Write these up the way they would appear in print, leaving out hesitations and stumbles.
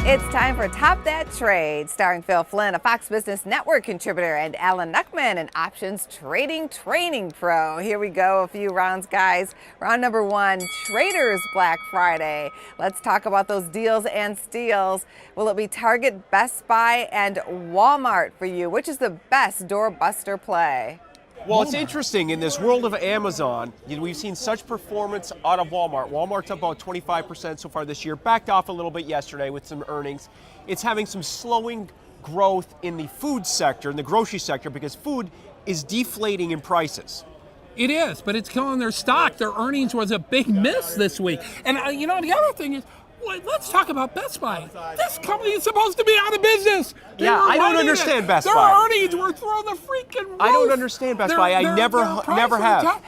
It's time for Top That Trade, starring Phil Flynn, a Fox Business Network contributor, and Alan Nuckman, an options trading training pro. Here we go, a few rounds, guys. Round number one, Traders Black Friday. Let's talk about those deals and steals. Will it be Target, Best Buy, and Walmart for you? Which is the best doorbuster play? Well, it's interesting. In this world of Amazon, we've seen such performance out of Walmart. Walmart's up about 25% so far this year, backed off a little bit yesterday with some earnings. It's having some slowing growth in the food sector, in the grocery sector, because food is deflating in prices. It is, but it's killing their stock. Their earnings was a big miss this week. And the other thing is, let's talk about Best Buy. This company is supposed to be out of business. I don't understand Best Buy. Their earnings were through the freaking roof. I don't understand Best Buy. I never have.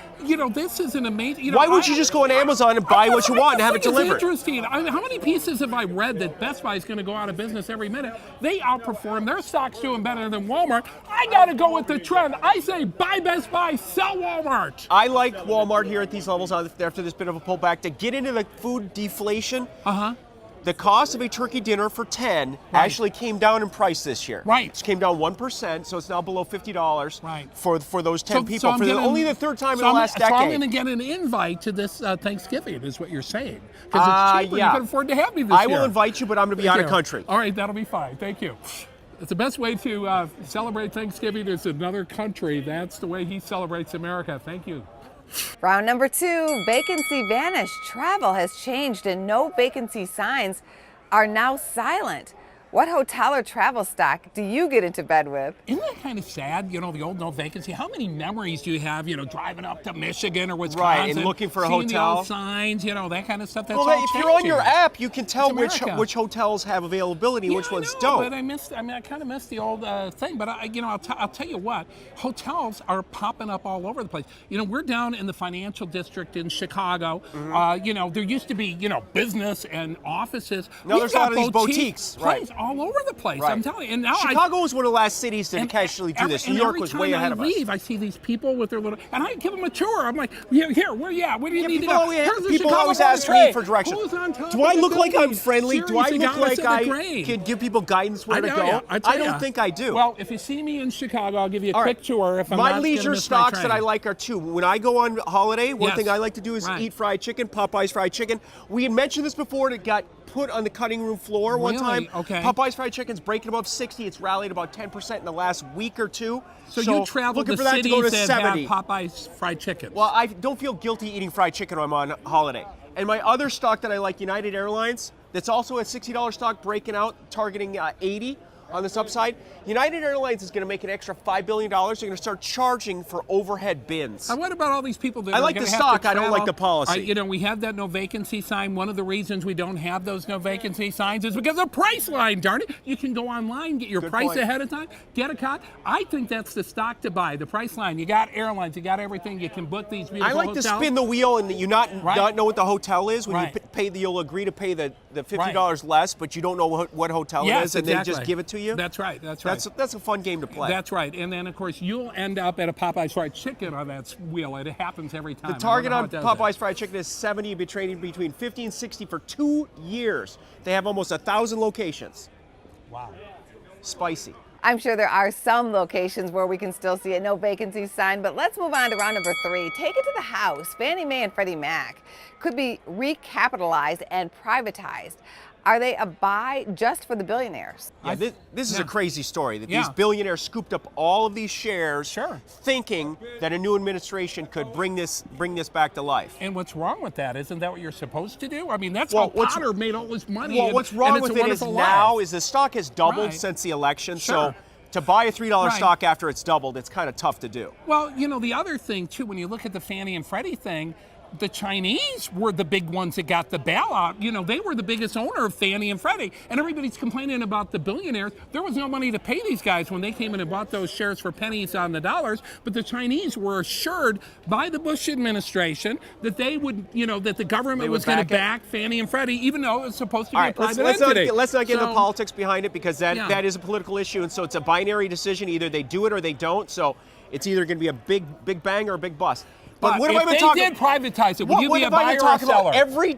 This is an amazing. Why wouldn't you just go on Amazon and buy what you want and have it delivered? It's interesting. How many pieces have I read that Best Buy is going to go out of business every minute? They outperform. Their stock's doing better than Walmart. I got to go with the trend. I say buy Best Buy, sell Walmart. I like Walmart here at these levels after this bit of a pullback. To get into the food deflation, the cost of a turkey dinner for 10 actually came down in price this year. Right. It came down 1%, so it's now below $50 for those 10 people. So for only the third time in the last decade. So I'm going to get an invite to this Thanksgiving, is what you're saying. Because it's cheaper. You can afford to have me this year. I will invite you, but I'm going to be out of country. All right, that'll be fine. Thank you. It's the best way to celebrate Thanksgiving is another country. That's the way he celebrates America. Thank you. Round number two, vacancy vanished. Travel has changed and no vacancy signs are now silent. What hotel or travel stock do you get into bed with? Isn't that kind of sad, the old no vacancy? How many memories do you have, driving up to Michigan or Wisconsin? Right, and looking for a hotel. Seeing the old signs, that kind of stuff. That's well, all if changing. you're on your app, you can tell which hotels have availability, which ones don't. But I kind of missed the old thing. But I'll tell you what, hotels are popping up all over the place. We're down in the financial district in Chicago. There used to be, business and offices. Now there's a lot of these boutiques, right? All over the place. I'm telling you. And now Chicago was one of the last cities to actually do this. New York was way ahead of us. I see these people with their little, and I give them a tour. I'm like, here, where you at? Where do you need to go? People always ask me for directions. Do I look like I'm friendly? Seriously, do I look like I can give people guidance where to go? I don't think I do. Well, if you see me in Chicago, I'll give you a quick tour. If I'm my leisure stocks that I like are two. When I go on holiday, one thing I like to do is eat fried chicken, Popeye's fried chicken. We had mentioned this before, and it got put on the cutting room floor one time. Okay. Popeye's fried chicken's breaking above 60. It's rallied about 10% in the last week or two. So you travel to cities that have Popeye's fried chicken. Well, I don't feel guilty eating fried chicken when I'm on holiday. And my other stock that I like, United Airlines, that's also a $60 stock breaking out, targeting 80 on this upside. United Airlines is going to make an extra $5 billion. They're going to start charging for overhead bins. What about all these people that I like the stock, I don't like the policy. We have that no vacancy sign. One of the reasons we don't have those no vacancy signs is because of Priceline, darn it. You can go online, get your price ahead of time, get a cut. I think that's the stock to buy, the Priceline. You got airlines, you got everything. You can book these beautiful hotels. hotels. To spin the wheel and you not know what the hotel is. When you pay, you'll agree to pay the $50 less, but you don't know what hotel it is, and they just give it to you. That's right. That's a fun game to play. That's right. And then, of course, you'll end up at a Popeye's fried chicken on that wheel. It happens every time. The target on Popeye's fried chicken is 70. You've been trading between 50 and 60 for 2 years. They have almost 1,000 locations. Wow. Spicy. I'm sure there are some locations where we can still see a no vacancy sign, but let's move on to round number three. Take it to the house. Fannie Mae and Freddie Mac could be recapitalized and privatized. Are they a buy just for the billionaires? Yeah, this is a crazy story that these billionaires scooped up all of these shares, thinking that a new administration could bring this back to life. And what's wrong with that? Isn't that what you're supposed to do? I mean, that's how Potter made all this money. Well, what's wrong with it is now is the stock has doubled since the election. So to buy a $3 stock after it's doubled, it's kind of tough to do. Well, the other thing too, when you look at the Fannie and Freddie thing, the Chinese were the big ones that got the bailout. They were the biggest owner of Fannie and Freddie. And everybody's complaining about the billionaires. There was no money to pay these guys when they came in and bought those shares for pennies on the dollars. But the Chinese were assured by the Bush administration that they would, that the government was going to back Fannie and Freddie, even though it was supposed to be a private entity. Let's not get into the politics behind it, because that is a political issue. And so it's a binary decision. Either they do it or they don't. So it's either going to be a big bang or a big bust. But what have I if been they talking? did privatize it, would What, you what be a have I buyer been or a talking seller? about every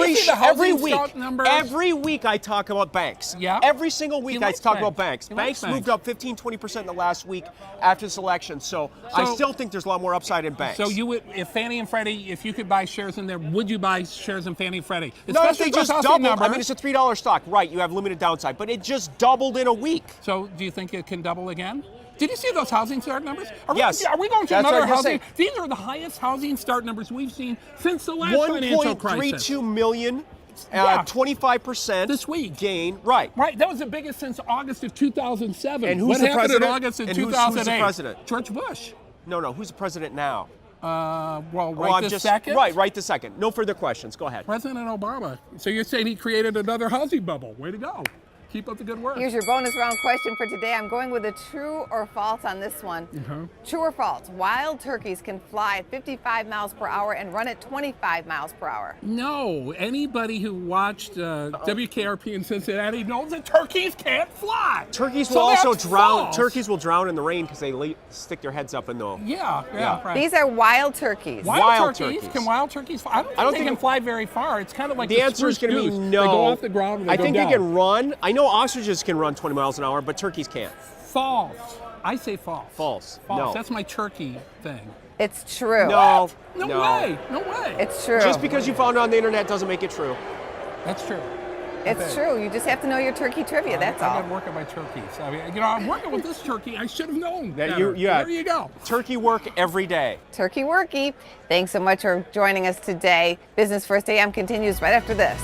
you see the housing week? stock numbers? Every week I talk about banks. Yeah. Every single week I likes talk about banks. banks. He Banks likes moved up 15-20% in the last week after this election. So I still think there's a lot more upside in banks. So you would, if Fannie and Freddie, if you could buy shares in there, would you buy shares in Fannie and Freddie? Not if they Especially just with housing doubled. numbers. I mean, it's a $3 stock, right? You have limited downside, but it just doubled in a week. So do you think it can double again? Did you see those housing start numbers? Yes. Are we going to That's what another I'm just housing? saying. These are the highest housing start numbers we've seen since the last financial crisis. 1.32 million, Yeah. 25% This week. gain. Right. Right, that was the biggest since August of 2007. And who's what the happened president? in August of And who's the 2008? president? George Bush. No. Who's the president now? Right this second? Right this second. No further questions. Go ahead. President Obama. So you're saying he created another housing bubble. Way to go. Keep up the good work. Here's your bonus round question for today. I'm going with a true or false on this one. True or false? Wild turkeys can fly at 55 miles per hour and run at 25 miles per hour. No, anybody who watched WKRP in Cincinnati knows that turkeys can't fly. Turkeys So will also that's drown. false. Turkeys will drown in the rain because they stick their heads up in the. Yeah, right. These are wild turkeys. Wild turkeys? turkeys. Can wild turkeys fly? I don't think they can fly very far. It's kind of like The answer is spruce going to be goose. no. They go off the ground and they I go think down. they can run. I know ostriches can run 20 miles an hour, but turkeys can't. False. I say false. False. False. No. That's my turkey thing. It's true. No. No way. No way. It's true. Just because you found it on the internet doesn't make it true. That's true. It's true. You just have to know your turkey trivia. That's I all. got to work on my turkeys. I mean, I'm working with this turkey. I should have known. That better. yeah. There you go. Turkey work every day. Turkey worky. Thanks so much for joining us today. Business First AM continues right after this.